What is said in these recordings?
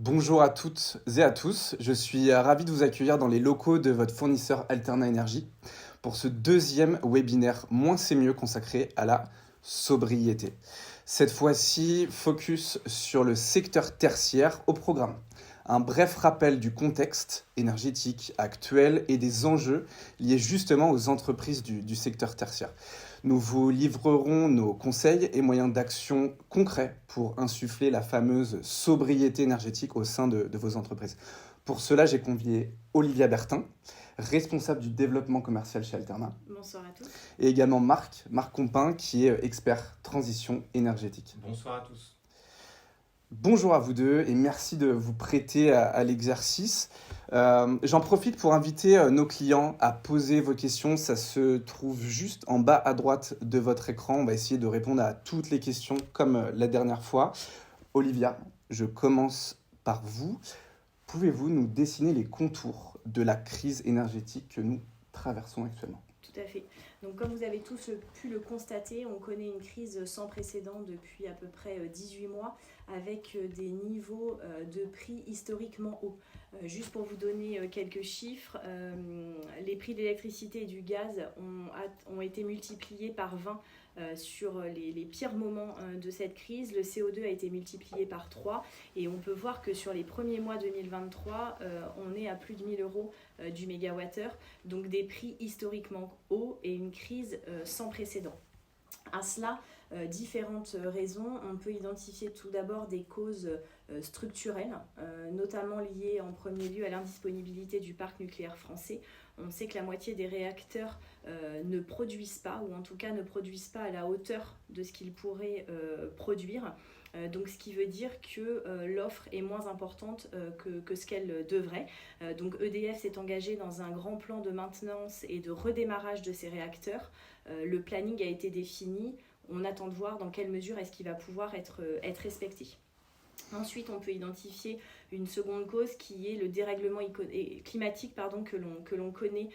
Bonjour à toutes et à tous, je suis ravi de vous accueillir dans les locaux de votre fournisseur Alterna Énergie pour ce deuxième webinaire Moins c'est mieux consacré à la sobriété. Cette fois-ci, focus sur le secteur tertiaire au programme. Un bref rappel du contexte énergétique actuel et des enjeux liés justement aux entreprises du secteur tertiaire. Nous vous livrerons nos conseils et moyens d'action concrets pour insuffler la fameuse sobriété énergétique au sein de vos entreprises. Pour cela, j'ai convié Olivia Bertin, responsable du développement commercial chez Alterna. Bonsoir à tous. Et également Marc Compin, qui est expert transition énergétique. Bonsoir à tous. Bonjour à vous deux et merci de vous prêter à l'exercice. J'en profite pour inviter nos clients à poser vos questions. Ça se trouve juste en bas à droite de votre écran. On va essayer de répondre à toutes les questions comme la dernière fois. Olivia, je commence par vous. Pouvez-vous nous dessiner les contours de la crise énergétique que nous traversons actuellement ? Tout à fait. Donc, comme vous avez tous pu le constater, on connaît une crise sans précédent depuis à peu près 18 mois avec des niveaux de prix historiquement hauts. Juste pour vous donner quelques chiffres, les prix de l'électricité et du gaz ont été multipliés par 20 sur les pires moments de cette crise. Le CO2 a été multiplié par 3 et on peut voir que sur les premiers mois 2023, on est à plus de 1 000 euros du mégawattheure, donc des prix historiquement hauts et une crise sans précédent. À cela, différentes raisons. On peut identifier tout d'abord des causes structurelles, notamment liées en premier lieu à l'indisponibilité du parc nucléaire français. On sait que la moitié des réacteurs ne produisent pas, ou en tout cas ne produisent pas à la hauteur de ce qu'ils pourraient produire. Donc ce qui veut dire que l'offre est moins importante que ce qu'elle devrait. Donc EDF s'est engagé dans un grand plan de maintenance et de redémarrage de ces réacteurs. Le planning a été défini. On attend de voir dans quelle mesure est-ce qu'il va pouvoir être respecté. Ensuite, on peut identifier une seconde cause qui est le dérèglement climatique que l'on connaît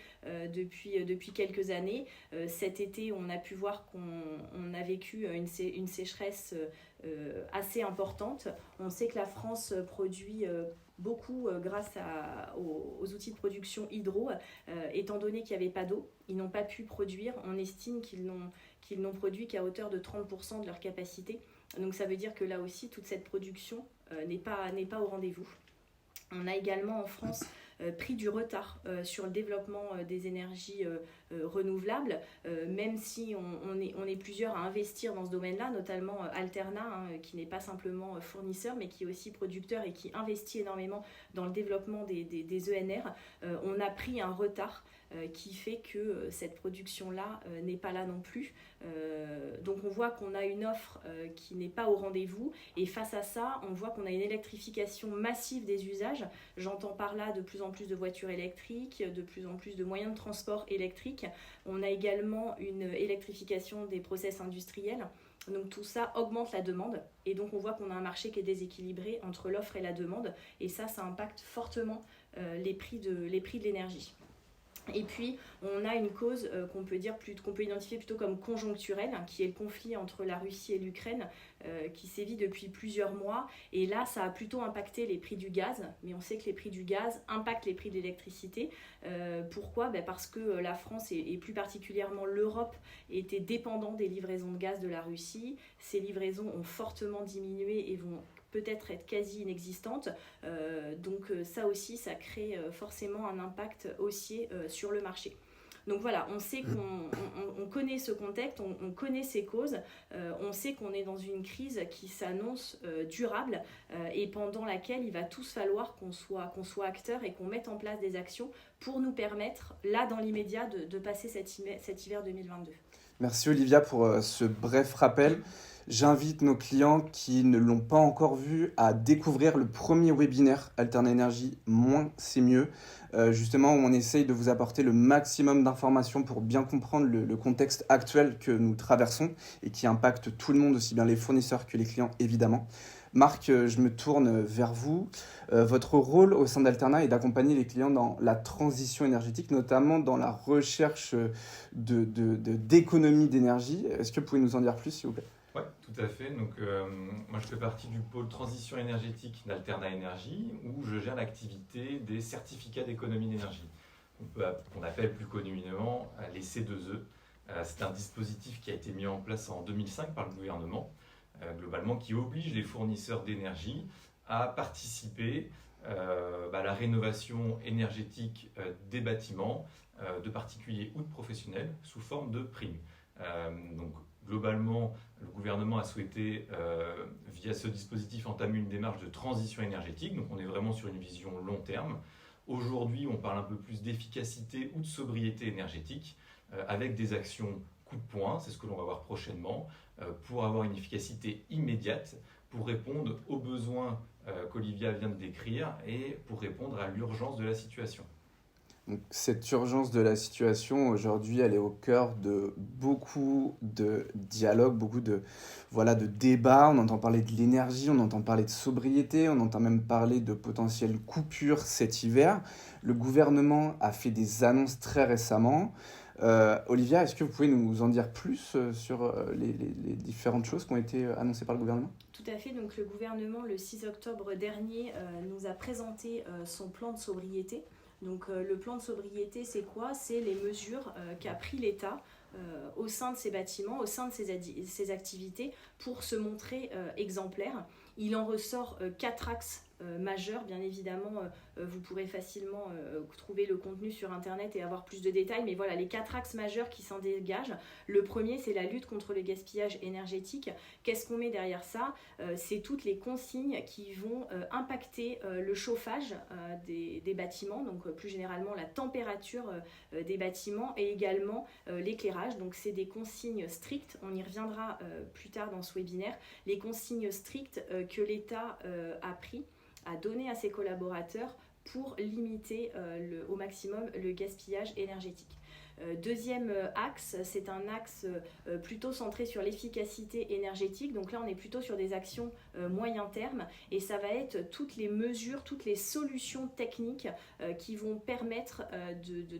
depuis quelques années. Cet été, on a pu voir qu'on a vécu une sécheresse assez importante. On sait que la France produit beaucoup grâce aux outils de production hydro. Étant donné qu'il n'y avait pas d'eau, ils n'ont pas pu produire. On estime qu'ils n'ont produit qu'à hauteur de 30% de leur capacité. Donc ça veut dire que là aussi, toute cette production n'est pas au rendez-vous. On a également en France pris du retard sur le développement des énergies renouvelables, même si on est plusieurs à investir dans ce domaine-là, notamment Alterna, qui n'est pas simplement fournisseur, mais qui est aussi producteur et qui investit énormément dans le développement des ENR. On a pris un retard qui fait que cette production-là n'est pas là non plus. Donc on voit qu'on a une offre qui n'est pas au rendez-vous, et face à ça, on voit qu'on a une électrification massive des usages. J'entends par là de plus en plus de voitures électriques, de plus en plus de moyens de transport électriques. On a également une électrification des process industriels. Donc tout ça augmente la demande, et donc on voit qu'on a un marché qui est déséquilibré entre l'offre et la demande, et ça impacte fortement les prix de l'énergie. Et puis, on a une cause qu'on peut identifier plutôt comme conjoncturelle, qui est le conflit entre la Russie et l'Ukraine, qui sévit depuis plusieurs mois. Et là, ça a plutôt impacté les prix du gaz, mais on sait que les prix du gaz impactent les prix de l'électricité. Pourquoi ? Parce que la France, et plus particulièrement l'Europe, était dépendant des livraisons de gaz de la Russie. Ces livraisons ont fortement diminué et vont peut-être être quasi inexistante. Donc ça aussi, ça crée forcément un impact haussier sur le marché. Donc voilà, on sait qu'on connaît ce contexte, on connaît ces causes, on sait qu'on est dans une crise qui s'annonce durable et pendant laquelle il va tous falloir qu'on soit acteur et qu'on mette en place des actions pour nous permettre, là dans l'immédiat, de passer cet hiver 2022. Merci Olivia pour ce bref rappel. J'invite nos clients qui ne l'ont pas encore vu à découvrir le premier webinaire Alterna Énergie Moins c'est mieux, justement où on essaye de vous apporter le maximum d'informations pour bien comprendre le contexte actuel que nous traversons et qui impacte tout le monde, aussi bien les fournisseurs que les clients évidemment. Marc, je me tourne vers vous. Votre rôle au sein d'Alterna est d'accompagner les clients dans la transition énergétique, notamment dans la recherche d'économie d'énergie. Est-ce que vous pouvez nous en dire plus, s'il vous plaît ? Oui, Tout à fait. Donc, moi, je fais partie du pôle transition énergétique d'Alterna Énergie, où je gère l'activité des certificats d'économie d'énergie, qu'on appelle plus communément les C2E. C'est un dispositif qui a été mis en place en 2005 par le gouvernement, globalement, qui oblige les fournisseurs d'énergie à participer à la rénovation énergétique des bâtiments, de particuliers ou de professionnels, sous forme de primes. Donc, globalement, le gouvernement a souhaité, via ce dispositif, entamer une démarche de transition énergétique. Donc, on est vraiment sur une vision long terme. Aujourd'hui, on parle un peu plus d'efficacité ou de sobriété énergétique, avec des actions coup de poing, c'est ce que l'on va voir prochainement, pour avoir une efficacité immédiate, pour répondre aux besoins qu'Olivia vient de décrire et pour répondre à l'urgence de la situation. Donc, cette urgence de la situation, aujourd'hui, elle est au cœur de beaucoup de dialogues, beaucoup de débats. On entend parler de l'énergie, on entend parler de sobriété, on entend même parler de potentielles coupures cet hiver. Le gouvernement a fait des annonces très récemment. Olivia, est-ce que vous pouvez nous en dire plus sur les différentes choses qui ont été annoncées par le gouvernement ? Tout à fait. Donc, le gouvernement, le 6 octobre dernier, nous a présenté son plan de sobriété. Donc le plan de sobriété, c'est quoi ? C'est les mesures qu'a pris l'État au sein de ces bâtiments, au sein de ces activités pour se montrer exemplaire. Il en ressort 4 axes majeurs. Bien évidemment, vous pourrez facilement trouver le contenu sur Internet et avoir plus de détails. Mais voilà, les 4 axes majeurs qui s'en dégagent. Le premier, c'est la lutte contre le gaspillage énergétique. Qu'est-ce qu'on met derrière ça ? C'est toutes les consignes qui vont impacter le chauffage des bâtiments, donc plus généralement la température des bâtiments et également l'éclairage. Donc c'est des consignes strictes, on y reviendra plus tard dans ce webinaire, les consignes strictes que l'État a donné à ses collaborateurs pour limiter au maximum le gaspillage énergétique. Deuxième axe, c'est un axe plutôt centré sur l'efficacité énergétique. Donc là, on est plutôt sur des actions moyen terme et ça va être toutes les mesures, toutes les solutions techniques qui vont permettre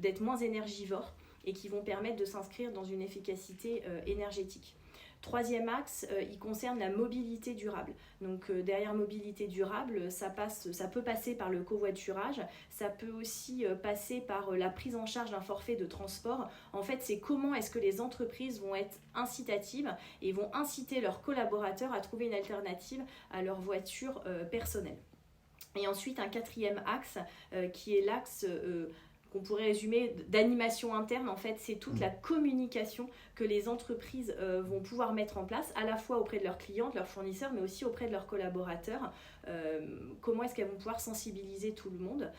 d'être moins énergivores et qui vont permettre de s'inscrire dans une efficacité énergétique. Troisième axe, il concerne la mobilité durable. Donc derrière mobilité durable, ça peut passer par le covoiturage, ça peut aussi passer par la prise en charge d'un forfait de transport. En fait, c'est comment est-ce que les entreprises vont être incitatives et vont inciter leurs collaborateurs à trouver une alternative à leur voiture personnelle. Et ensuite, un quatrième axe qui est l'axe qu'on pourrait résumer d'animation interne. En fait, c'est toute la communication que les entreprises vont pouvoir mettre en place, à la fois auprès de leurs clients, de leurs fournisseurs, mais aussi auprès de leurs collaborateurs. Comment est-ce qu'elles vont pouvoir sensibiliser tout le monde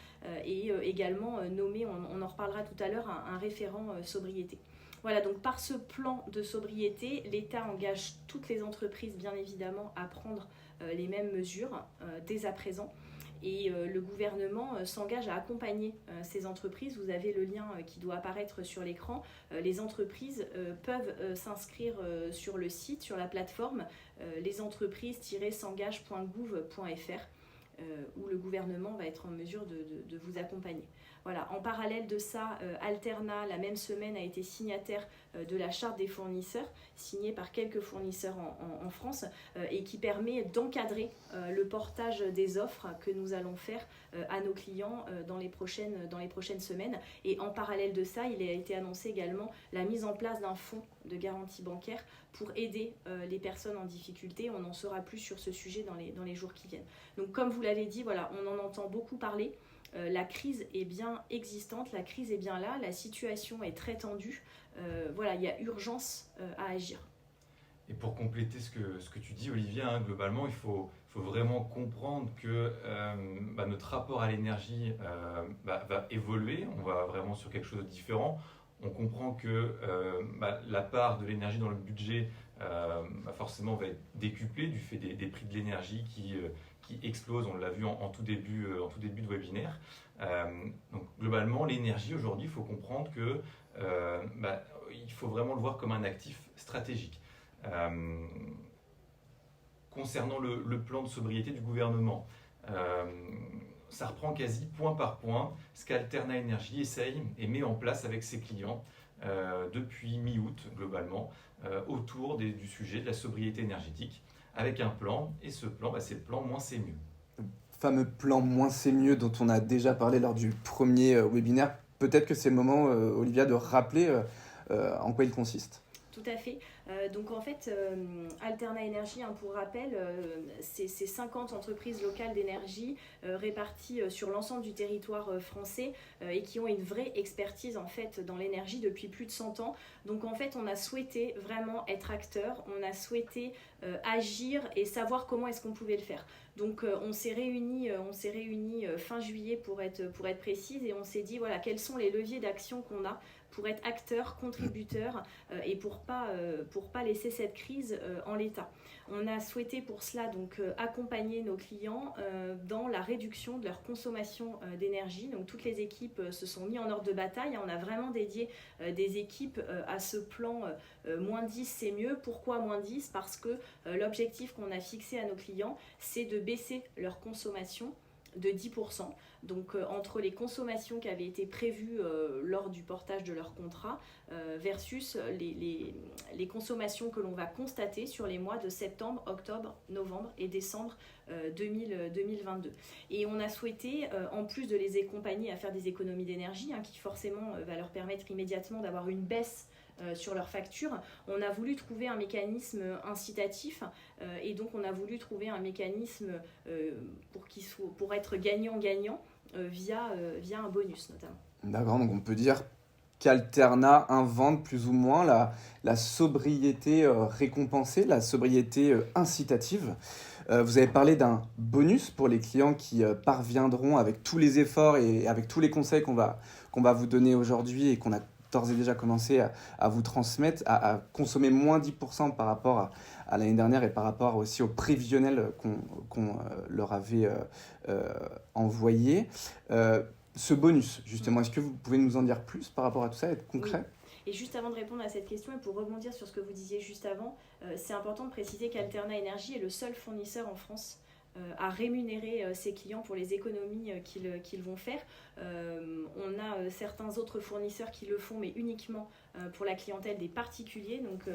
et également nommer, on en reparlera tout à l'heure, un référent sobriété. Voilà, donc par ce plan de sobriété, l'État engage toutes les entreprises, bien évidemment, à prendre les mêmes mesures dès à présent. Et le gouvernement s'engage à accompagner ces entreprises. Vous avez le lien qui doit apparaître sur l'écran. Les entreprises peuvent s'inscrire sur le site, sur la plateforme lesentreprises-s'engagent.gouv.fr où le gouvernement va être en mesure de vous accompagner. Voilà. En parallèle de ça, Alterna, la même semaine, a été signataire de la charte des fournisseurs, signée par quelques fournisseurs en France, et qui permet d'encadrer le portage des offres que nous allons faire à nos clients dans les prochaines semaines. Et en parallèle de ça, il a été annoncé également la mise en place d'un fonds de garantie bancaire pour aider les personnes en difficulté. On en saura plus sur ce sujet dans les jours qui viennent. Donc comme vous l'avez dit, voilà, on en entend beaucoup parler. La crise est bien existante, la crise est bien là, la situation est très tendue. Voilà, il y a urgence à agir. Et pour compléter ce que tu dis, Olivia, globalement, il faut vraiment comprendre que notre rapport à l'énergie va évoluer. On va vraiment sur quelque chose de différent. On comprend que la part de l'énergie dans le budget forcément va être décuplée du fait des prix de l'énergie qui explosent. On l'a vu en tout début de webinaire. Donc globalement, l'énergie aujourd'hui, il faut comprendre que il faut vraiment le voir comme un actif stratégique. Concernant le plan de sobriété du gouvernement, ça reprend quasi point par point ce qu'Alterna Énergie essaye et met en place avec ses clients depuis mi-août globalement autour du sujet de la sobriété énergétique avec un plan, et ce plan, c'est le plan Moins c'est mieux. Fameux plan Moins c'est mieux dont on a déjà parlé lors du premier webinaire. Peut-être que c'est le moment, Olivia, de rappeler en quoi il consiste. Tout à fait. Donc en fait, Alterna Énergie, pour rappel, c'est 50 entreprises locales d'énergie réparties sur l'ensemble du territoire français et qui ont une vraie expertise en fait dans l'énergie depuis plus de 100 ans. Donc en fait, on a souhaité vraiment être acteur, on a souhaité agir et savoir comment est-ce qu'on pouvait le faire. Donc on s'est réunis fin juillet pour être précise, et on s'est dit voilà quels sont les leviers d'action qu'on a pour être acteur, contributeur et pour pas laisser cette crise en l'état. On a souhaité pour cela donc accompagner nos clients dans la réduction de leur consommation d'énergie. Donc toutes les équipes se sont mises en ordre de bataille. On a vraiment dédié des équipes à ce plan moins 10 c'est mieux. Pourquoi moins 10 ? Parce que l'objectif qu'on a fixé à nos clients, c'est de baisser leur consommation de 10%. Donc entre les consommations qui avaient été prévues lors du portage de leur contrat versus les consommations que l'on va constater sur les mois de septembre, octobre, novembre et décembre 2022. Et on a souhaité, en plus de les accompagner à faire des économies d'énergie, qui forcément va leur permettre immédiatement d'avoir une baisse sur leur facture, on a voulu trouver un mécanisme incitatif et donc on a voulu trouver un mécanisme pour être gagnant-gagnant via un bonus notamment. D'accord, donc on peut dire qu'Alterna invente plus ou moins la sobriété récompensée, la sobriété incitative. Vous avez parlé d'un bonus pour les clients qui parviendront avec tous les efforts et avec tous les conseils qu'on va vous donner aujourd'hui et qu'on a d'ores et déjà commencé à vous transmettre, à consommer moins 10% par rapport à l'année dernière et par rapport aussi au prévisionnel qu'on leur avait envoyé. Ce bonus, justement, est-ce que vous pouvez nous en dire plus par rapport à tout ça, être concret ? Oui. Et juste avant de répondre à cette question et pour rebondir sur ce que vous disiez juste avant, c'est important de préciser qu'Alterna Énergie est le seul fournisseur en France à rémunérer ses clients pour les économies qu'ils vont faire. On a certains autres fournisseurs qui le font, mais uniquement pour la clientèle des particuliers. Donc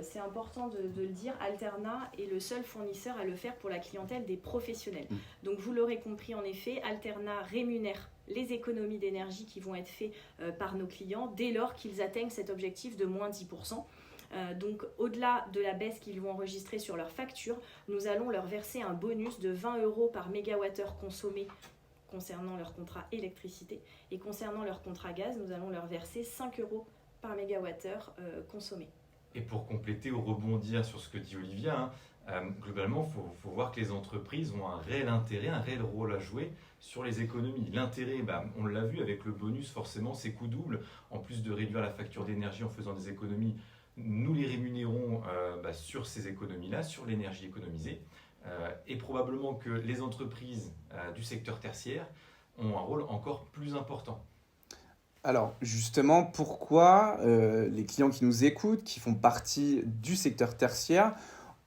c'est important de le dire, Alterna est le seul fournisseur à le faire pour la clientèle des professionnels. Donc vous l'aurez compris, en effet, Alterna rémunère les économies d'énergie qui vont être faites par nos clients dès lors qu'ils atteignent cet objectif de moins 10%. Donc au-delà de la baisse qu'ils vont enregistrer sur leur facture, nous allons leur verser un bonus de 20 € par mégawattheure consommé concernant leur contrat électricité, et concernant leur contrat gaz, nous allons leur verser 5 € par mégawattheure consommé. Et pour compléter ou rebondir sur ce que dit Olivia, globalement, il faut voir que les entreprises ont un réel intérêt, un réel rôle à jouer sur les économies. L'intérêt, on l'a vu avec le bonus, forcément, c'est coût double. En plus de réduire la facture d'énergie en faisant des économies, nous les rémunérons sur ces économies-là, sur l'énergie économisée. Et probablement que les entreprises du secteur tertiaire ont un rôle encore plus important. Alors justement, pourquoi les clients qui nous écoutent, qui font partie du secteur tertiaire,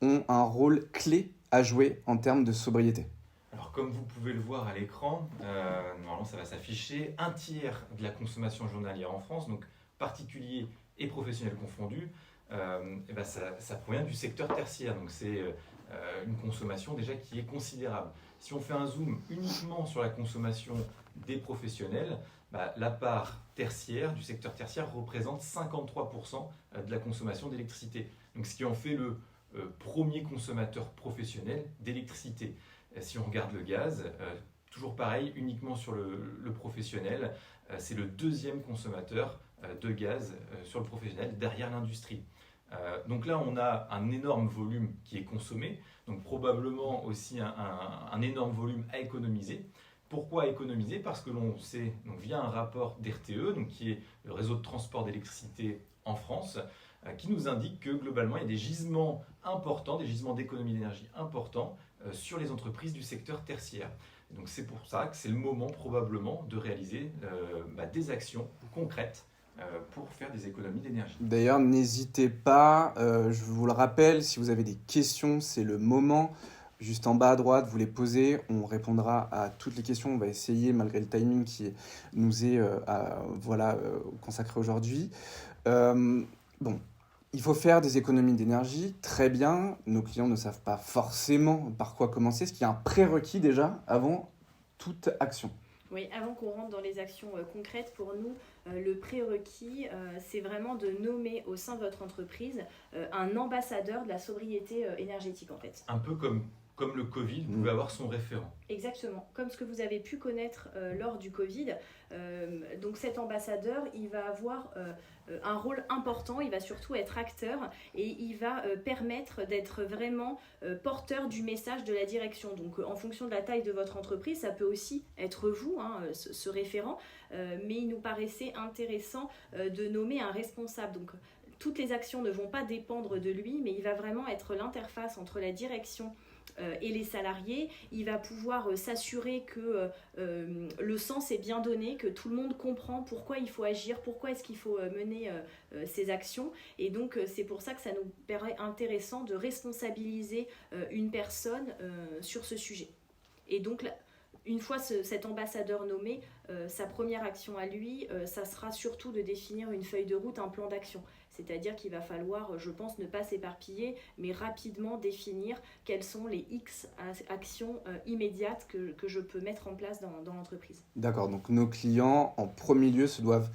ont un rôle clé à jouer en termes de sobriété ? Alors comme vous pouvez le voir à l'écran, normalement ça va s'afficher, un tiers de la consommation journalière en France, donc particuliers et professionnels confondus, ça provient du secteur tertiaire. Donc c'est une consommation déjà qui est considérable. Si on fait un zoom uniquement sur la consommation des professionnels, la part tertiaire du secteur tertiaire représente 53% de la consommation d'électricité. Donc ce qui en fait le premier consommateur professionnel d'électricité. Si on regarde le gaz, toujours pareil, uniquement sur le professionnel, c'est le deuxième consommateur de gaz sur le professionnel derrière l'industrie. Donc là, on a un énorme volume qui est consommé, donc probablement aussi un énorme volume à économiser. Pourquoi économiser ? Parce que l'on sait, donc via un rapport d'RTE, donc qui est le réseau de transport d'électricité en France, qui nous indique que globalement, il y a des gisements importants, des gisements d'économie d'énergie importants sur les entreprises du secteur tertiaire. Donc c'est pour ça que c'est le moment probablement de réaliser des actions concrètes pour faire des économies d'énergie. D'ailleurs, n'hésitez pas, je vous le rappelle, si vous avez des questions, c'est le moment. Juste en bas à droite, vous les posez, on répondra à toutes les questions. On va essayer, malgré le timing qui nous est consacré aujourd'hui. Bon, il faut faire des économies d'énergie, très bien. Nos clients ne savent pas forcément par quoi commencer. Est-ce qu'il y a un prérequis déjà avant toute action? Oui, avant qu'on rentre dans les actions concrètes, pour nous, le prérequis, c'est vraiment de nommer au sein de votre entreprise un ambassadeur de la sobriété énergétique en fait. Un peu comme le Covid pouvait avoir son référent. Exactement, comme ce que vous avez pu connaître lors du Covid. Donc cet ambassadeur, il va avoir un rôle important, il va surtout être acteur et il va permettre d'être vraiment porteur du message de la direction. Donc en fonction de la taille de votre entreprise, ça peut aussi être vous, ce référent, mais il nous paraissait intéressant de nommer un responsable. Donc toutes les actions ne vont pas dépendre de lui, mais il va vraiment être l'interface entre la direction et les salariés. Il va pouvoir s'assurer que le sens est bien donné, que tout le monde comprend pourquoi il faut agir, pourquoi est-ce qu'il faut mener ces actions. Et donc c'est pour ça que ça nous paraît intéressant de responsabiliser une personne sur ce sujet. Et donc une fois cet ambassadeur nommé, sa première action à lui, ça sera surtout de définir une feuille de route, un plan d'action. C'est-à-dire qu'il va falloir, je pense, ne pas s'éparpiller, mais rapidement définir quelles sont les X actions immédiates que je peux mettre en place dans l'entreprise. D'accord, donc nos clients, en premier lieu, se doivent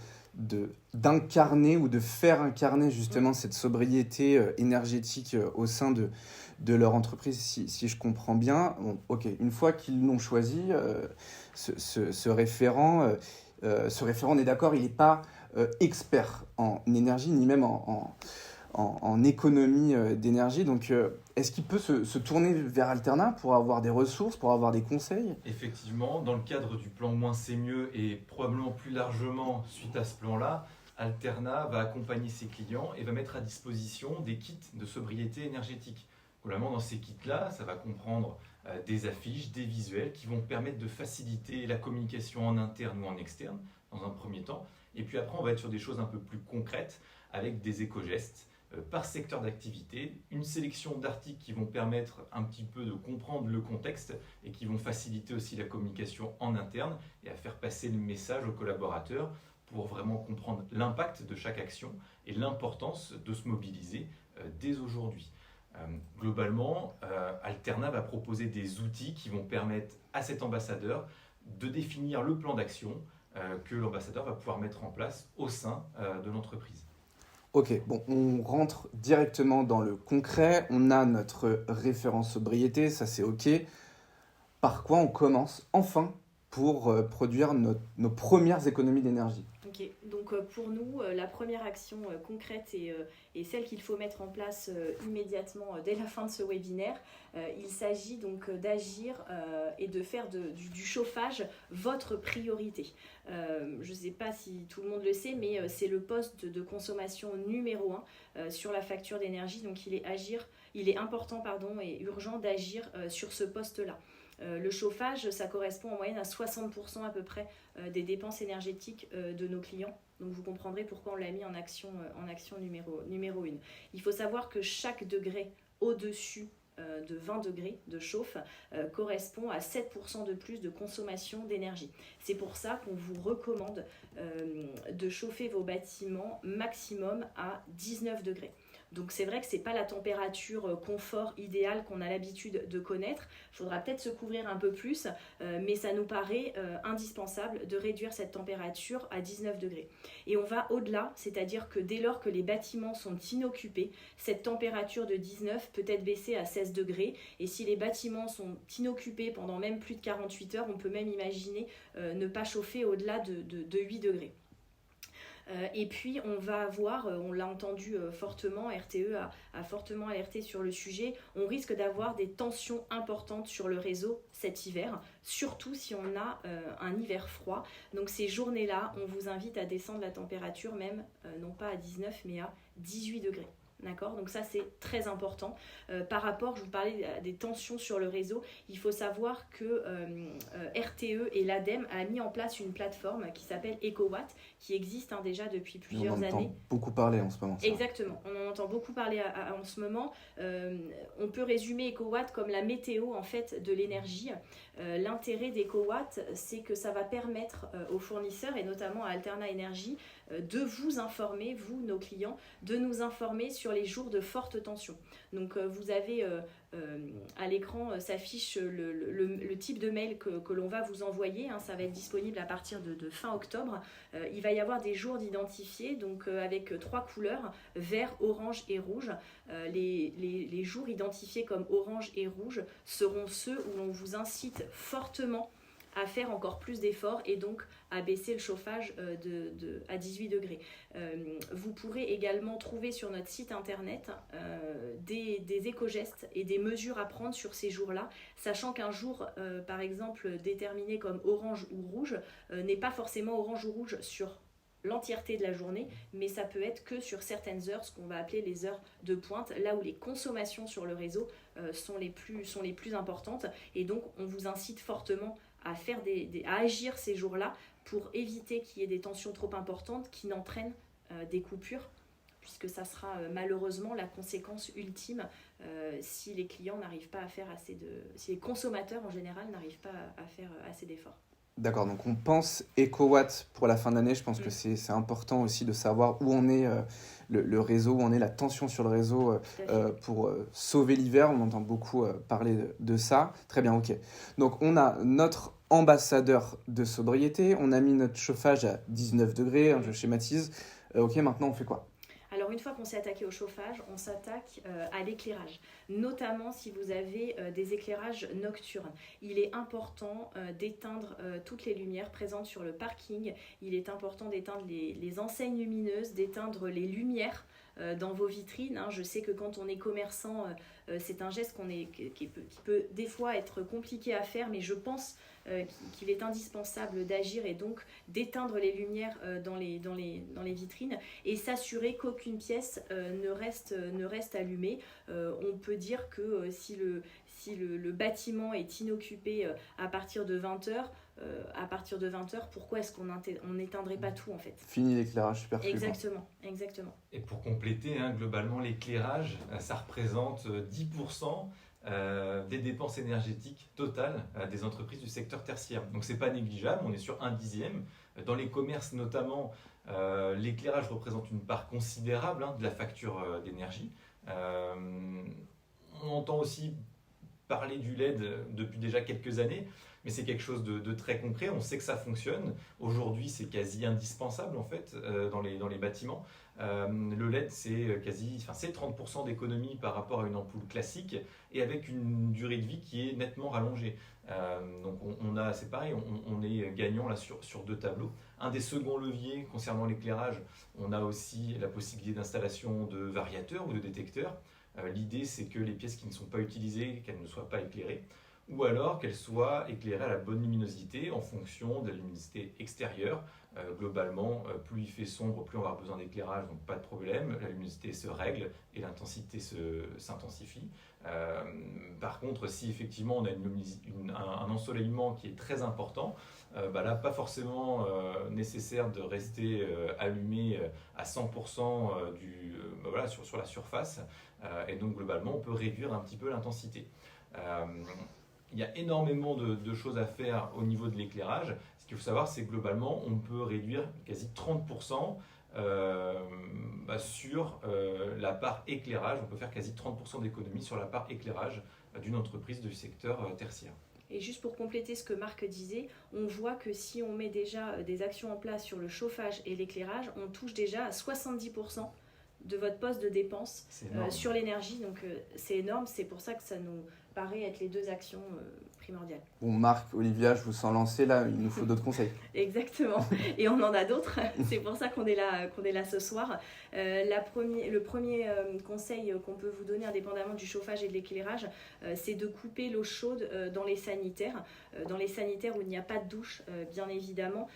d'incarner ou de faire incarner justement cette sobriété énergétique au sein de leur entreprise, si je comprends bien. Bon, ok, une fois qu'ils l'ont choisi, ce référent, on est d'accord, il n'est pas expert en énergie, ni même en économie d'énergie. Donc, est-ce qu'il peut se tourner vers Alterna pour avoir des ressources, pour avoir des conseils? Effectivement, dans le cadre du plan Moins c'est mieux et probablement plus largement suite à ce plan-là, Alterna va accompagner ses clients et va mettre à disposition des kits de sobriété énergétique. Globalement, dans ces kits-là, ça va comprendre des affiches, des visuels qui vont permettre de faciliter la communication en interne ou en externe dans un premier temps. Et puis après, on va être sur des choses un peu plus concrètes avec des éco-gestes par secteur d'activité, une sélection d'articles qui vont permettre un petit peu de comprendre le contexte et qui vont faciliter aussi la communication en interne et à faire passer le message aux collaborateurs pour vraiment comprendre l'impact de chaque action et l'importance de se mobiliser dès aujourd'hui. Globalement, Alterna va proposer des outils qui vont permettre à cet ambassadeur de définir le plan d'action que l'ambassadeur va pouvoir mettre en place au sein de l'entreprise. Ok, bon, on rentre directement dans le concret. On a notre référent sobriété, ça c'est ok. Par quoi on commence enfin pour produire nos premières économies d'énergie? Ok, donc pour nous, la première action concrète et celle qu'il faut mettre en place immédiatement dès la fin de ce webinaire, il s'agit donc d'agir et de faire du chauffage votre priorité. Je ne sais pas si tout le monde le sait, mais c'est le poste de consommation numéro 1 sur la facture d'énergie, donc il est important et urgent d'agir sur ce poste-là. Le chauffage, ça correspond en moyenne à 60% à peu près des dépenses énergétiques de nos clients. Donc vous comprendrez pourquoi on l'a mis en action numéro 1. Il faut savoir que chaque degré au-dessus de 20 degrés de chauffe correspond à 7% de plus de consommation d'énergie. C'est pour ça qu'on vous recommande de chauffer vos bâtiments maximum à 19 degrés. Donc c'est vrai que ce n'est pas la température confort idéale qu'on a l'habitude de connaître. Il faudra peut-être se couvrir un peu plus, mais ça nous paraît indispensable de réduire cette température à 19 degrés. Et on va au-delà, c'est-à-dire que dès lors que les bâtiments sont inoccupés, cette température de 19 peut être baissée à 16 degrés. Et si les bâtiments sont inoccupés pendant même plus de 48 heures, on peut même imaginer ne pas chauffer au-delà de 8 degrés. Et puis on va avoir, on l'a entendu fortement, RTE a fortement alerté sur le sujet, on risque d'avoir des tensions importantes sur le réseau cet hiver, surtout si on a un hiver froid. Donc ces journées-là, on vous invite à descendre la température même, non pas à 19 mais à 18 degrés. D'accord, donc ça c'est très important. Par rapport, je vous parlais des tensions sur le réseau, il faut savoir que RTE et l'ADEME a mis en place une plateforme qui s'appelle EcoWatt, qui existe déjà depuis plusieurs années. On en entend beaucoup parler en ce moment. Ça. Exactement, on en entend beaucoup parler en ce moment. On peut résumer EcoWatt comme la météo en fait de l'énergie. L'intérêt d'EcoWatt, c'est que ça va permettre aux fournisseurs et notamment à Alterna Énergie de vous informer, vous, nos clients, de nous informer sur les jours de forte tension. Donc vous avez à l'écran s'affiche le type de mail que l'on va vous envoyer, hein, ça va être disponible à partir de fin octobre. Il va y avoir des jours d'identifiés, donc avec 3 couleurs, vert, orange et rouge. Les jours identifiés comme orange et rouge seront ceux où l'on vous incite fortement à faire encore plus d'efforts et donc à baisser le chauffage à 18 degrés. Vous pourrez également trouver sur notre site internet des éco-gestes et des mesures à prendre sur ces jours-là, sachant qu'un jour, par exemple, déterminé comme orange ou rouge, n'est pas forcément orange ou rouge sur l'entièreté de la journée, mais ça peut être que sur certaines heures, ce qu'on va appeler les heures de pointe, là où les consommations sur le réseau sont les plus importantes. Et donc, on vous incite fortement à agir ces jours-là pour éviter qu'il y ait des tensions trop importantes qui n'entraînent des coupures, puisque ça sera malheureusement la conséquence ultime si les clients n'arrivent pas à faire si les consommateurs en général n'arrivent pas à faire assez d'efforts. D'accord, donc on pense EcoWatt pour la fin de l'année. Je pense que c'est important aussi de savoir où en est le réseau, où en est la tension sur le réseau pour sauver l'hiver. On entend beaucoup parler de ça. Très bien, ok. Donc on a notre ambassadeur de sobriété, on a mis notre chauffage à 19 degrés, je schématise. Ok, maintenant on fait quoi ? Alors une fois qu'on s'est attaqué au chauffage, on s'attaque à l'éclairage, notamment si vous avez des éclairages nocturnes. Il est important d'éteindre toutes les lumières présentes sur le parking, il est important d'éteindre les enseignes lumineuses, d'éteindre les lumières dans vos vitrines. Hein. Je sais que quand on est commerçant, c'est un geste qui peut des fois être compliqué à faire, mais je pense qu'il est indispensable d'agir et donc d'éteindre les lumières dans les vitrines et s'assurer qu'aucune pièce ne reste allumée. On peut dire que si le bâtiment est inoccupé à partir de 20h, pourquoi est-ce qu'on n'éteindrait pas tout en fait ? Fini l'éclairage superflu. Exactement. Et pour compléter, globalement, l'éclairage, ça représente 10% des dépenses énergétiques totales des entreprises du secteur tertiaire. Donc c'est pas négligeable, on est sur 1/10. Dans les commerces notamment, l'éclairage représente une part considérable de la facture d'énergie. On entend aussi parler du LED depuis déjà quelques années, mais c'est quelque chose de très concret, on sait que ça fonctionne. Aujourd'hui, c'est quasi indispensable en fait dans les bâtiments. Le LED, c'est 30% d'économie par rapport à une ampoule classique et avec une durée de vie qui est nettement rallongée. Donc c'est pareil, on est gagnant là sur 2 tableaux. Un des seconds leviers concernant l'éclairage, on a aussi la possibilité d'installation de variateurs ou de détecteurs. L'idée, c'est que les pièces qui ne sont pas utilisées, qu'elles ne soient pas éclairées, ou alors qu'elles soient éclairées à la bonne luminosité en fonction de la luminosité extérieure. Globalement, plus il fait sombre, plus on va avoir besoin d'éclairage, donc pas de problème, la luminosité se règle et l'intensité s'intensifie. Par contre, si effectivement on a un ensoleillement qui est très important, là, pas forcément nécessaire de rester allumé à 100% sur la surface, et donc globalement on peut réduire un petit peu l'intensité. Il y a énormément de choses à faire au niveau de l'éclairage. Ce qu'il faut savoir, c'est que globalement, on peut réduire quasi 30% sur la part éclairage. On peut faire quasi 30% d'économie sur la part éclairage d'une entreprise du secteur tertiaire. Et juste pour compléter ce que Marc disait, on voit que si on met déjà des actions en place sur le chauffage et l'éclairage, on touche déjà à 70% de votre poste de dépense sur l'énergie. Donc c'est énorme, c'est pour ça que ça nous paraît être les 2 actions primordiales. Bon, Marc, Olivia, je vous sens lancé là, il nous faut d'autres conseils. Exactement, et on en a d'autres, c'est pour ça qu'on est là ce soir. Le premier conseil qu'on peut vous donner indépendamment du chauffage et de l'éclairage, c'est de couper l'eau chaude dans les sanitaires. Dans les sanitaires où il n'y a pas de douche, bien évidemment,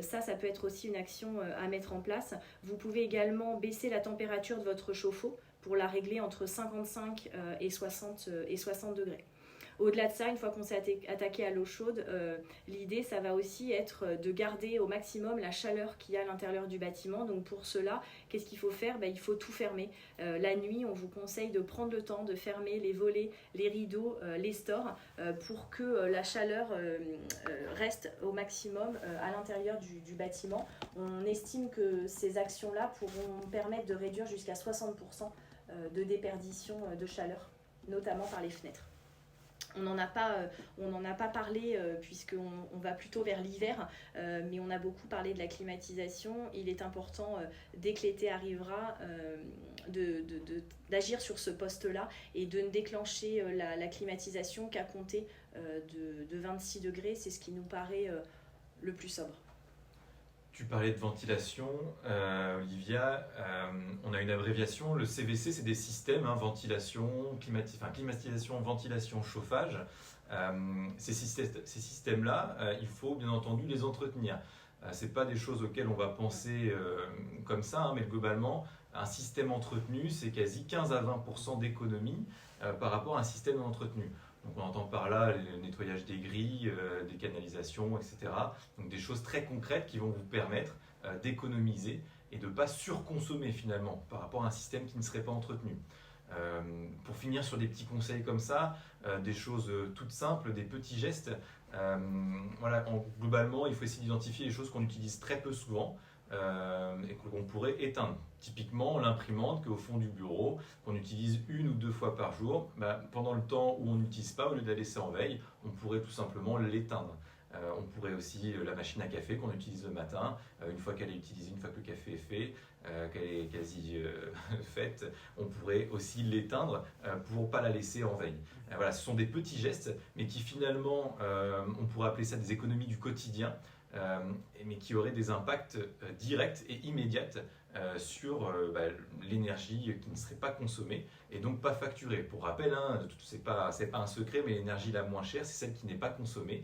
ça peut être aussi une action à mettre en place. Vous pouvez également baisser la température de votre chauffe-eau pour la régler entre 55 et 60 degrés. Au-delà de ça, une fois qu'on s'est attaqué à l'eau chaude, l'idée, ça va aussi être de garder au maximum la chaleur qu'il y a à l'intérieur du bâtiment. Donc pour cela, qu'est-ce qu'il faut faire ? Il faut tout fermer. La nuit, on vous conseille de prendre le temps de fermer les volets, les rideaux, les stores, pour que la chaleur reste au maximum à l'intérieur du bâtiment. On estime que ces actions-là pourront permettre de réduire jusqu'à 60% de déperdition de chaleur, notamment par les fenêtres. On n'en a pas parlé puisqu'on va plutôt vers l'hiver, mais on a beaucoup parlé de la climatisation. Il est important, dès que l'été arrivera, d'agir sur ce poste-là et de ne déclencher la climatisation qu'à compter de 26 degrés. C'est ce qui nous paraît le plus sobre. Tu parlais de ventilation, Olivia. On a une abréviation. Le CVC, c'est des systèmes, climatisation, ventilation, chauffage. Ces systèmes-là, il faut bien entendu les entretenir. Ce n'est pas des choses auxquelles on va penser comme ça, mais globalement, un système entretenu, c'est quasi 15 à 20% d'économie par rapport à un système non entretenu. Donc on entend par là le nettoyage des grilles, des canalisations, etc. Donc des choses très concrètes qui vont vous permettre d'économiser et de ne pas surconsommer finalement par rapport à un système qui ne serait pas entretenu. Pour finir sur des petits conseils comme ça, des choses toutes simples, des petits gestes. Globalement, il faut essayer d'identifier les choses qu'on utilise très peu souvent et qu'on pourrait éteindre. Typiquement, l'imprimante qui est au fond du bureau, qu'on utilise 1 ou 2 fois par jour, pendant le temps où on n'utilise pas, au lieu de la laisser en veille, on pourrait tout simplement l'éteindre. On pourrait aussi la machine à café qu'on utilise le matin, une fois qu'elle est utilisée, une fois que le café est fait, qu'elle est quasi faite, on pourrait aussi l'éteindre pour ne pas la laisser en veille. Voilà, ce sont des petits gestes, mais qui finalement, on pourrait appeler ça des économies du quotidien, mais qui auraient des impacts directs et immédiats sur l'énergie qui ne serait pas consommée et donc pas facturée. Pour rappel, c'est pas un secret, mais l'énergie la moins chère, c'est celle qui n'est pas consommée.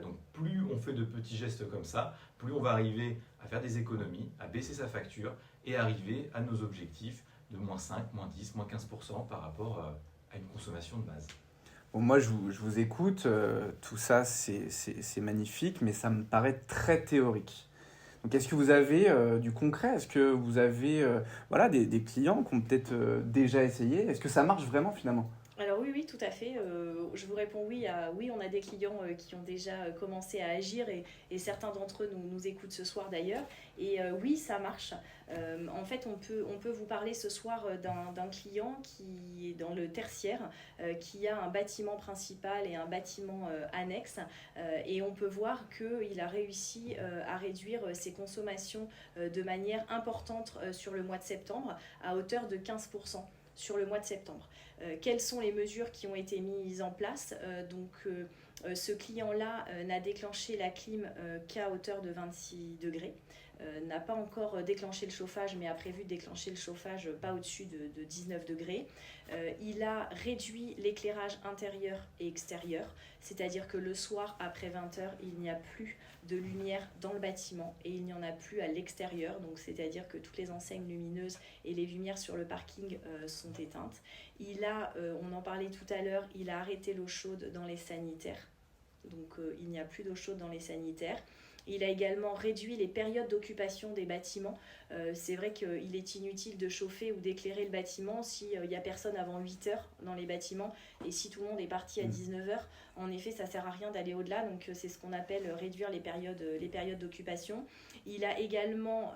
Donc plus on fait de petits gestes comme ça, plus on va arriver à faire des économies, à baisser sa facture et arriver à nos objectifs de -5, -10, -15% par rapport à une consommation de base. Bon, moi, je vous écoute, tout ça, c'est magnifique, mais ça me paraît très théorique. Donc, est-ce que vous avez du concret? Est-ce que vous avez des clients qui ont peut-être déjà essayé? Est-ce que ça marche vraiment finalement? Alors oui, tout à fait. Je vous réponds oui. Oui, on a des clients qui ont déjà commencé à agir et certains d'entre eux nous écoutent ce soir d'ailleurs. Et oui, ça marche. En fait, on peut vous parler ce soir d'un client qui est dans le tertiaire, qui a un bâtiment principal et un bâtiment annexe. Et on peut voir qu'il a réussi à réduire ses consommations de manière importante sur le mois de septembre, à hauteur de 15% sur le mois de septembre. Quelles sont les mesures qui ont été mises en place? Ce client-là n'a déclenché la clim qu'à hauteur de 26 degrés. N'a pas encore déclenché le chauffage, mais a prévu de déclencher le chauffage pas au-dessus de 19 degrés. Il a réduit l'éclairage intérieur et extérieur, c'est-à-dire que le soir, après 20h, il n'y a plus de lumière dans le bâtiment et il n'y en a plus à l'extérieur, donc c'est-à-dire que toutes les enseignes lumineuses et les lumières sur le parking sont éteintes. On en parlait tout à l'heure, il a arrêté l'eau chaude dans les sanitaires, donc il n'y a plus d'eau chaude dans les sanitaires. Il a également réduit les périodes d'occupation des bâtiments. C'est vrai qu'il est inutile de chauffer ou d'éclairer le bâtiment s'il n'y a personne avant 8h dans les bâtiments et si tout le monde est parti à 19h. En effet, ça ne sert à rien d'aller au-delà, donc c'est ce qu'on appelle réduire les périodes d'occupation. Il a également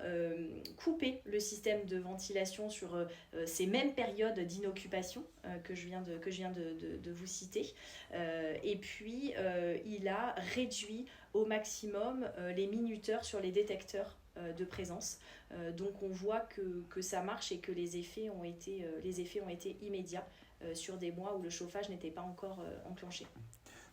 coupé le système de ventilation sur ces mêmes périodes d'inoccupation que je viens de vous citer. Et puis, il a réduit au maximum les minuteurs sur les détecteurs de présence. Donc on voit que ça marche et que les effets ont été immédiats sur des mois où le chauffage n'était pas encore enclenché.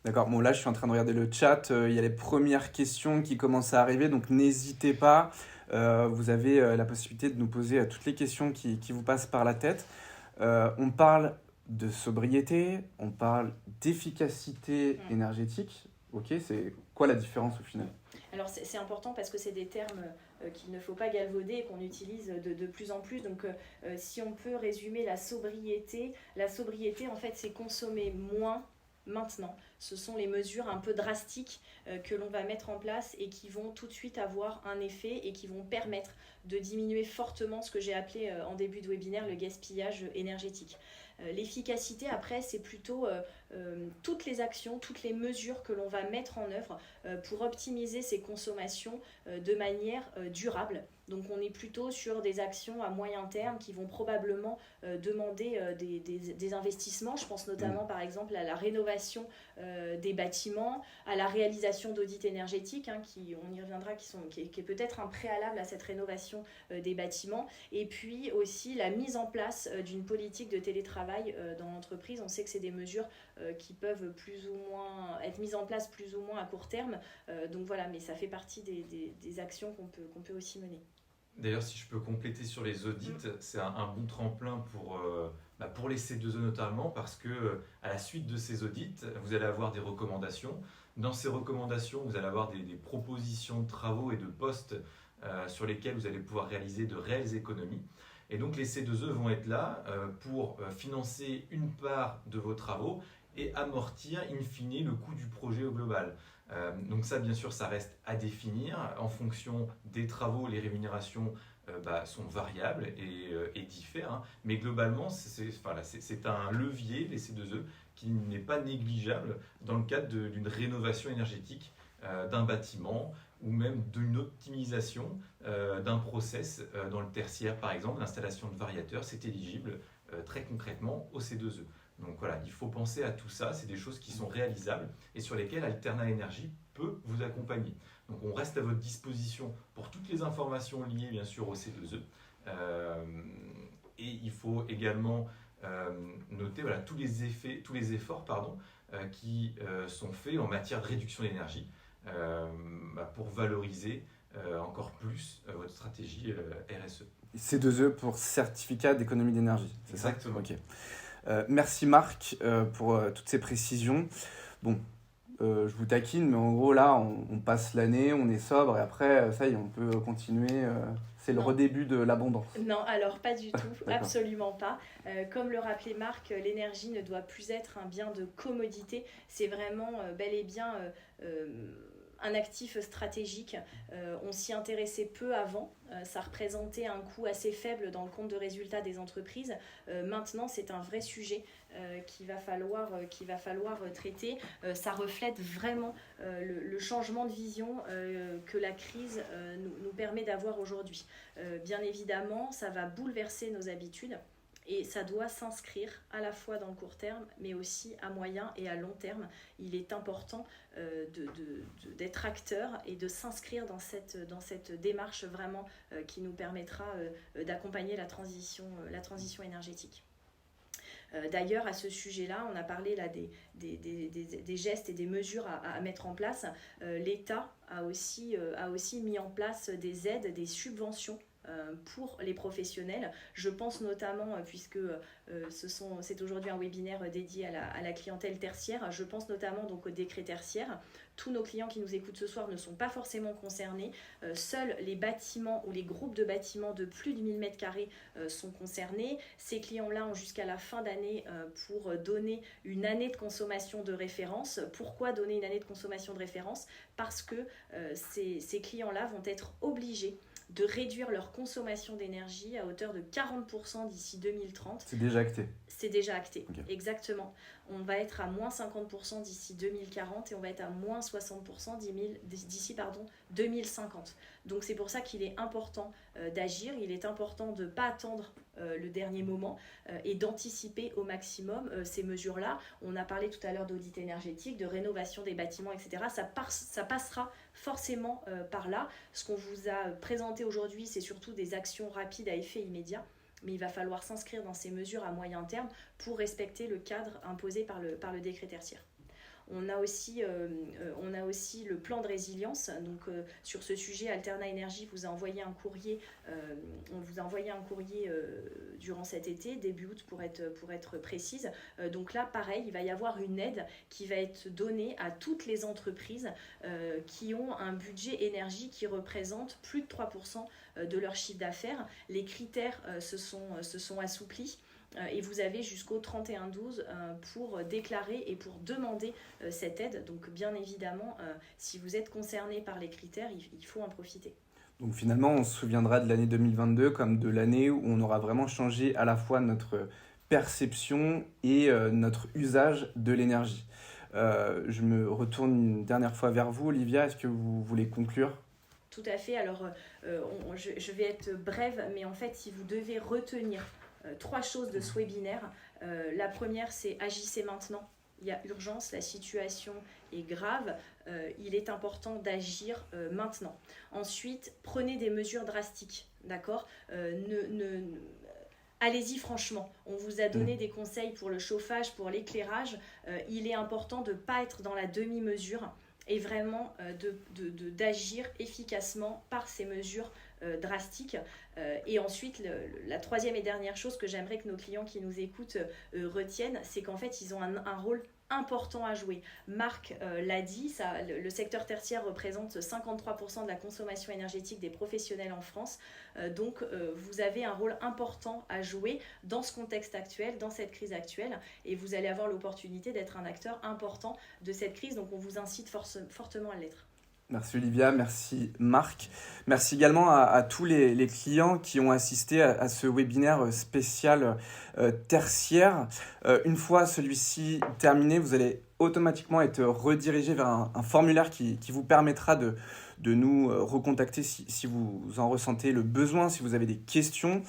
D'accord, bon là je suis en train de regarder le chat, il y a les premières questions qui commencent à arriver, donc n'hésitez pas, vous avez la possibilité de nous poser toutes les questions qui vous passent par la tête. On parle de sobriété, on parle d'efficacité énergétique, ok, c'est quoi la différence au final ? Alors c'est important parce que c'est des termes qu'il ne faut pas galvauder et qu'on utilise de plus en plus. Donc si on peut résumer la sobriété en fait c'est consommer moins maintenant. Ce sont les mesures un peu drastiques que l'on va mettre en place et qui vont tout de suite avoir un effet et qui vont permettre de diminuer fortement ce que j'ai appelé en début de webinaire le gaspillage énergétique. L'efficacité, après, c'est plutôt toutes les actions, toutes les mesures que l'on va mettre en œuvre pour optimiser ces consommations de manière durable. Donc on est plutôt sur des actions à moyen terme qui vont probablement demander des investissements. Je pense notamment par exemple à la rénovation des bâtiments, à la réalisation d'audits énergétiques, on y reviendra, qui est peut-être un préalable à cette rénovation des bâtiments. Et puis aussi la mise en place d'une politique de télétravail dans l'entreprise. On sait que c'est des mesures qui peuvent plus ou moins être mises en place plus ou moins à court terme. Donc voilà, mais ça fait partie des actions qu'on peut aussi mener. D'ailleurs, si je peux compléter sur les audits, c'est un bon tremplin pour les C2E notamment, parce que à la suite de ces audits, vous allez avoir des recommandations. Dans ces recommandations, vous allez avoir des propositions de travaux et de postes sur lesquels vous allez pouvoir réaliser de réelles économies. Et donc les C2E vont être là pour financer une part de vos travaux et amortir in fine le coût du projet au global. Donc ça, bien sûr, ça reste à définir. En fonction des travaux, les rémunérations sont variables et diffèrent. Hein. Mais globalement, c'est un levier, les C2E, qui n'est pas négligeable dans le cadre d'une rénovation énergétique d'un bâtiment ou même d'une optimisation d'un process dans le tertiaire, par exemple, l'installation de variateurs, c'est éligible très concrètement au C2E. Donc voilà, il faut penser à tout ça, c'est des choses qui sont réalisables et sur lesquelles Alterna Énergie peut vous accompagner. Donc on reste à votre disposition pour toutes les informations liées bien sûr au C2E. Et il faut également noter tous les efforts qui sont faits en matière de réduction d'énergie pour valoriser encore plus votre stratégie RSE. C2E pour certificat d'économie d'énergie, c'est Exactement. Ça ? Ok. Merci Marc pour toutes ces précisions. Bon, je vous taquine, mais en gros là, on passe l'année, on est sobre et après, ça y est, on peut continuer. C'est le redébut de l'abondance. Non, alors pas du tout, absolument pas. Comme le rappelait Marc, l'énergie ne doit plus être un bien de commodité, c'est vraiment bel et bien un actif stratégique. On s'y intéressait peu avant, ça représentait un coût assez faible dans le compte de résultat des entreprises. Maintenant, c'est un vrai sujet qu'il va falloir traiter. Ça reflète vraiment le changement de vision que la crise nous permet d'avoir aujourd'hui. Bien évidemment, ça va bouleverser nos habitudes. Et ça doit s'inscrire à la fois dans le court terme, mais aussi à moyen et à long terme. Il est important d'être acteur et de s'inscrire dans cette démarche vraiment qui nous permettra d'accompagner la transition énergétique. D'ailleurs, à ce sujet-là, on a parlé là, des gestes et des mesures à mettre en place. L'État a aussi mis en place des aides, des subventions pour les professionnels. Je pense notamment, puisque c'est aujourd'hui un webinaire dédié à la clientèle tertiaire, je pense notamment donc au décret tertiaire. Tous nos clients qui nous écoutent ce soir ne sont pas forcément concernés. Seuls les bâtiments ou les groupes de bâtiments de plus de 1000 m² sont concernés. Ces clients-là ont jusqu'à la fin d'année pour donner une année de consommation de référence. Pourquoi donner une année de consommation de référence ? Parce que ces clients-là vont être obligés de réduire leur consommation d'énergie à hauteur de 40% d'ici 2030. C'est déjà acté. C'est déjà acté, okay. Exactement. On va être à moins 50% d'ici 2040 et on va être à moins 60% d'ici 2050. Donc c'est pour ça qu'il est important d'agir, il est important de ne pas attendre le dernier moment et d'anticiper au maximum ces mesures-là. On a parlé tout à l'heure d'audit énergétique, de rénovation des bâtiments, etc. Ça passera forcément par là. Ce qu'on vous a présenté aujourd'hui, c'est surtout des actions rapides à effet immédiat. Mais il va falloir s'inscrire dans ces mesures à moyen terme pour respecter le cadre imposé par le décret tertiaire. On a aussi le plan de résilience. Donc, sur ce sujet, Alterna Énergie vous a envoyé un courrier. On vous a envoyé un courrier durant cet été, début août pour être précise. Donc là, pareil, il va y avoir une aide qui va être donnée à toutes les entreprises qui ont un budget énergie qui représente plus de 3% de leur chiffre d'affaires. Les critères se sont assouplis. et vous avez jusqu'au 31/12 pour déclarer et pour demander cette aide. Donc bien évidemment, si vous êtes concerné par les critères, il faut en profiter. Donc finalement, on se souviendra de l'année 2022 comme de l'année où on aura vraiment changé à la fois notre perception et notre usage de l'énergie. Je me retourne une dernière fois vers vous, Olivia. Est-ce que vous voulez conclure ? Tout à fait. Alors, je vais être brève, mais en fait, si vous devez retenir 3 choses de ce webinaire, la première, c'est agissez maintenant. Il y a urgence, la situation est grave, il est important d'agir maintenant. Ensuite, prenez des mesures drastiques, d'accord ? Allez-y franchement, on vous a donné des conseils pour le chauffage, pour l'éclairage. Il est important de ne pas être dans la demi-mesure et vraiment d'agir efficacement par ces mesures drastiques. Et ensuite, la troisième et dernière chose que j'aimerais que nos clients qui nous écoutent retiennent, c'est qu'en fait, ils ont un rôle important à jouer. Marc l'a dit, le secteur tertiaire représente 53% de la consommation énergétique des professionnels en France. Donc, vous avez un rôle important à jouer dans ce contexte actuel, dans cette crise actuelle, et vous allez avoir l'opportunité d'être un acteur important de cette crise. Donc, on vous incite fortement à l'être. Merci Olivia, merci Marc. Merci également à tous les clients qui ont assisté à ce webinaire spécial tertiaire. Une fois celui-ci terminé, vous allez automatiquement être redirigé vers un formulaire qui vous permettra de nous recontacter si vous en ressentez le besoin, si vous avez des questions.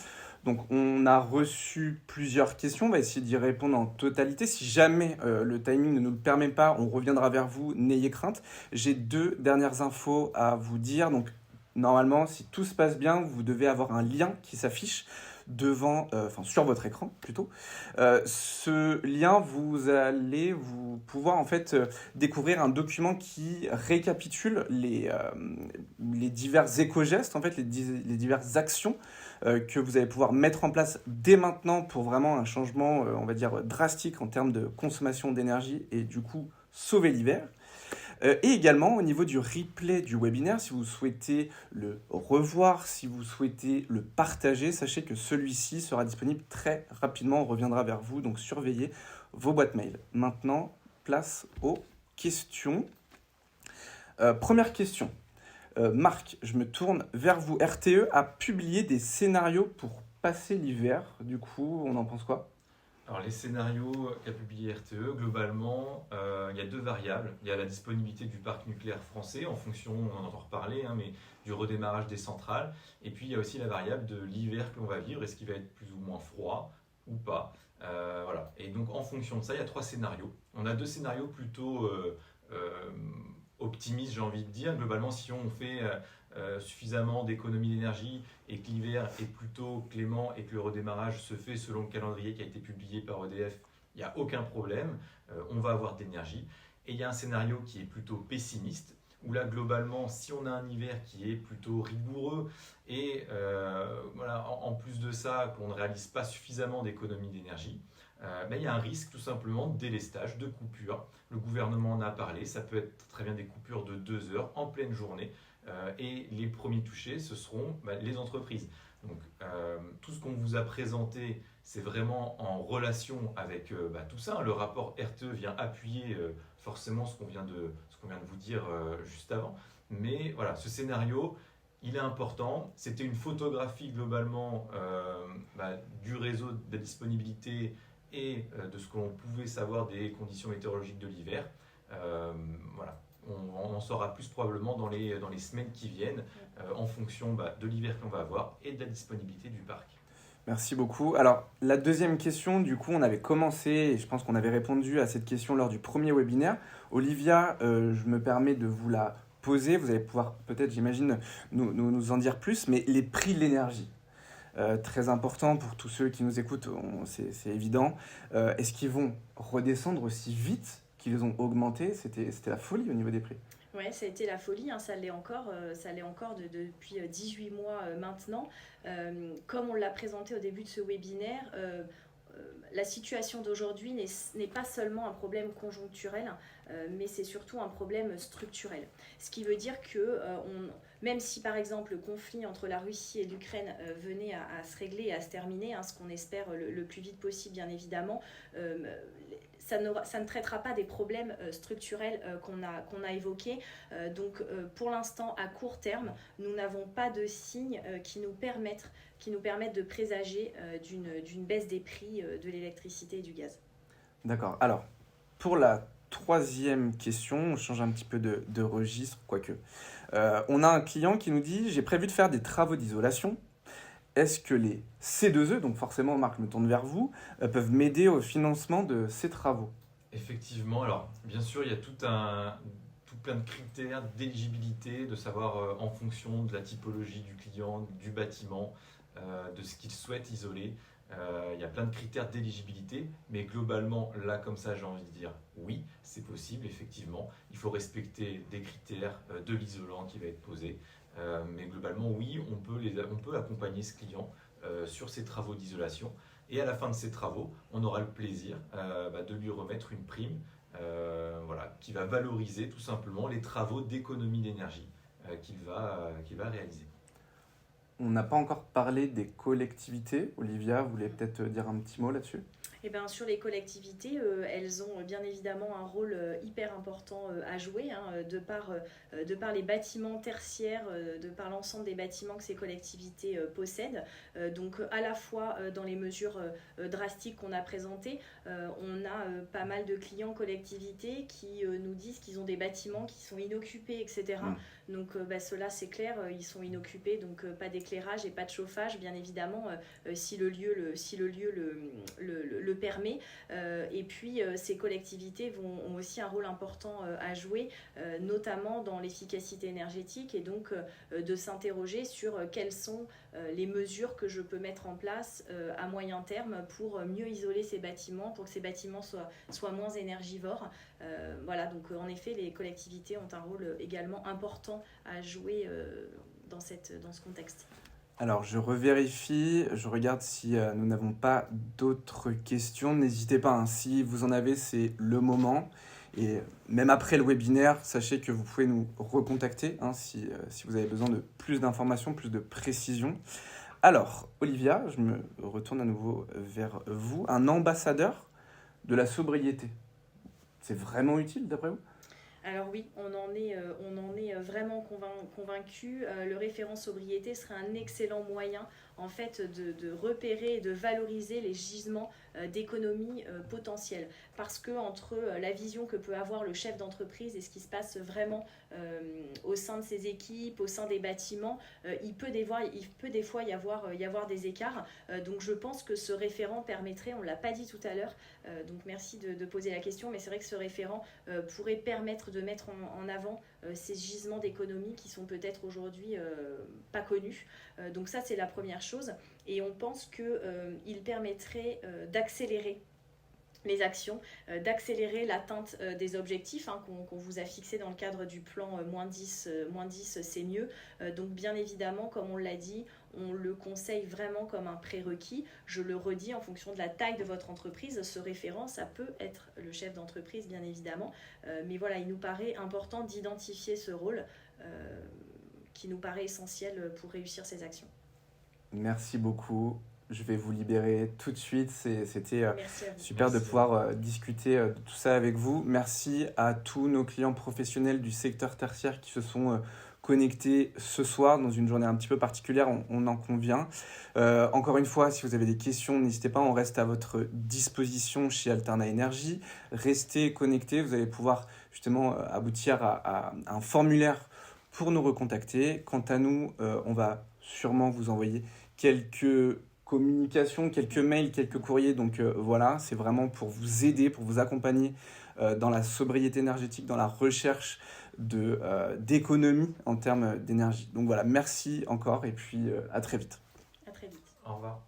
Donc on a reçu plusieurs questions, on va essayer d'y répondre en totalité. Si jamais le timing ne nous le permet pas, on reviendra vers vous, n'ayez crainte. J'ai 2 dernières infos à vous dire. Donc normalement, si tout se passe bien, vous devez avoir un lien qui s'affiche sur votre écran plutôt. Ce lien, vous allez pouvoir en fait découvrir un document qui récapitule les divers éco-gestes, en fait les diverses actions que vous allez pouvoir mettre en place dès maintenant pour vraiment un changement, on va dire, drastique en termes de consommation d'énergie et du coup sauver l'hiver. Et également au niveau du replay du webinaire, si vous souhaitez le revoir, si vous souhaitez le partager, sachez que celui-ci sera disponible très rapidement, on reviendra vers vous, donc surveillez vos boîtes mail. Maintenant, place aux questions. Première question. Marc, je me tourne vers vous. RTE a publié des scénarios pour passer l'hiver. Du coup, on en pense quoi ? Alors les scénarios qu'a publié RTE, globalement, il y a 2 variables. Il y a la disponibilité du parc nucléaire français en fonction, on en entend reparler, mais du redémarrage des centrales. Et puis il y a aussi la variable de l'hiver que l'on va vivre, est-ce qu'il va être plus ou moins froid ou pas. Voilà. Et donc en fonction de ça, il y a 3 scénarios. On a 2 scénarios plutôt optimistes, j'ai envie de dire. Globalement, si on fait suffisamment d'économie d'énergie et que l'hiver est plutôt clément et que le redémarrage se fait selon le calendrier qui a été publié par EDF, il n'y a aucun problème, on va avoir de l'énergie. Et il y a un scénario qui est plutôt pessimiste, où là, globalement, si on a un hiver qui est plutôt rigoureux et en plus de ça, qu'on ne réalise pas suffisamment d'économie d'énergie, il y a un risque tout simplement de délestage, de coupure. Le gouvernement en a parlé, ça peut être très bien des coupures de 2 heures en pleine journée. Et les premiers touchés, ce seront les entreprises. Donc tout ce qu'on vous a présenté, c'est vraiment en relation avec tout ça. Le rapport RTE vient appuyer forcément ce qu'on vient de vous dire juste avant. Mais voilà, ce scénario, il est important. C'était une photographie globalement du réseau de la disponibilité et de ce que l'on pouvait savoir des conditions météorologiques de l'hiver. Voilà. On en saura plus probablement dans les semaines qui viennent en fonction de l'hiver qu'on va avoir et de la disponibilité du parc. Merci beaucoup. Alors, la deuxième question, du coup, on avait commencé, et je pense qu'on avait répondu à cette question lors du premier webinaire. Olivia, je me permets de vous la poser. Vous allez pouvoir peut-être, j'imagine, nous en dire plus, mais les prix de l'énergie. Très important pour tous ceux qui nous écoutent, c'est évident. Est-ce qu'ils vont redescendre aussi vite qu'ils ont augmenté? C'était la folie au niveau des prix. Oui, ça a été la folie, ça l'est encore depuis 18 mois maintenant. Comme on l'a présenté au début de ce webinaire, la situation d'aujourd'hui n'est pas seulement un problème conjoncturel, mais c'est surtout un problème structurel. Ce qui veut dire que même si par exemple le conflit entre la Russie et l'Ukraine venait à se régler et à se terminer, ce qu'on espère le plus vite possible bien évidemment, ça ne traitera pas des problèmes structurels qu'on a évoqués. Donc pour l'instant, à court terme, nous n'avons pas de signes qui nous permettent de présager d'une baisse des prix de l'électricité et du gaz. D'accord. Alors, pour la troisième question, on change un petit peu de registre, quoique. On a un client qui nous dit « J'ai prévu de faire des travaux d'isolation. Est-ce que les C2E, donc forcément Marc, je me tourne vers vous, peuvent m'aider au financement de ces travaux ?» Effectivement, alors bien sûr, il y a tout plein de critères d'éligibilité, de savoir en fonction de la typologie du client, du bâtiment, de ce qu'il souhaite isoler. Il y a plein de critères d'éligibilité, mais globalement, là comme ça, j'ai envie de dire oui, c'est possible, effectivement. Il faut respecter des critères de l'isolant qui va être posé. Mais globalement, oui, on peut accompagner ce client sur ses travaux d'isolation. Et à la fin de ces travaux, on aura le plaisir de lui remettre une prime qui va valoriser tout simplement les travaux d'économie d'énergie qu'il va réaliser. On n'a pas encore parlé des collectivités. Olivia, vous voulez peut-être dire un petit mot là-dessus ? Eh bien, sur les collectivités, elles ont bien évidemment un rôle hyper important à jouer, de par les bâtiments tertiaires, de par l'ensemble des bâtiments que ces collectivités possèdent. Donc à la fois dans les mesures drastiques qu'on a présentées, on a pas mal de clients collectivités qui nous disent qu'ils ont des bâtiments qui sont inoccupés, etc. Donc ceux-là, c'est clair, ils sont inoccupés, donc pas d'éclairage et pas de chauffage, bien évidemment, si le lieu le permet. Et puis ces collectivités ont aussi un rôle important à jouer, notamment dans l'efficacité énergétique, et donc de s'interroger sur quelles sont les mesures que je peux mettre en place à moyen terme pour mieux isoler ces bâtiments, pour que ces bâtiments soient moins énergivores. Voilà, donc en effet, les collectivités ont un rôle également important à jouer dans ce contexte. Alors, je revérifie, je regarde si nous n'avons pas d'autres questions. N'hésitez pas, si vous en avez, c'est le moment. Et même après le webinaire, sachez que vous pouvez nous recontacter si vous avez besoin de plus d'informations, plus de précisions. Alors, Olivia, je me retourne à nouveau vers vous. Un ambassadeur de la sobriété, c'est vraiment utile d'après vous ? Alors oui, on en est vraiment convaincu. Le référent sobriété serait un excellent moyen en fait de repérer et de valoriser les gisements d'économie potentielle. Parce que entre la vision que peut avoir le chef d'entreprise et ce qui se passe vraiment au sein de ses équipes, au sein des bâtiments, il peut des fois y avoir des écarts. Donc je pense que ce référent permettrait, on ne l'a pas dit tout à l'heure, donc merci de poser la question, mais c'est vrai que ce référent pourrait permettre de mettre en avant ces gisements d'économie qui sont peut-être aujourd'hui pas connus. Donc ça, c'est la première chose. Et on pense qu'il permettrait d'accélérer les actions, d'accélérer l'atteinte des objectifs qu'on vous a fixés dans le cadre du plan -10 c'est mieux. Donc bien évidemment, comme on l'a dit, on le conseille vraiment comme un prérequis. Je le redis, en fonction de la taille de votre entreprise, ce référent, ça peut être le chef d'entreprise, bien évidemment. Mais voilà, il nous paraît important d'identifier ce rôle qui nous paraît essentiel pour réussir ces actions. Merci beaucoup. Je vais vous libérer tout de suite. C'était super Merci. De pouvoir discuter de tout ça avec vous. Merci à tous nos clients professionnels du secteur tertiaire qui se sont connectés ce soir dans une journée un petit peu particulière, on en convient. Encore une fois, si vous avez des questions, n'hésitez pas, on reste à votre disposition chez Alterna Énergie. Restez connectés, vous allez pouvoir justement aboutir à un formulaire pour nous recontacter. Quant à nous, on va sûrement vous envoyer quelques communications, quelques mails, quelques courriers. Donc voilà, c'est vraiment pour vous aider, pour vous accompagner dans la sobriété énergétique, dans la recherche d'économie en termes d'énergie. Donc voilà, merci encore et puis à très vite. À très vite. Au revoir.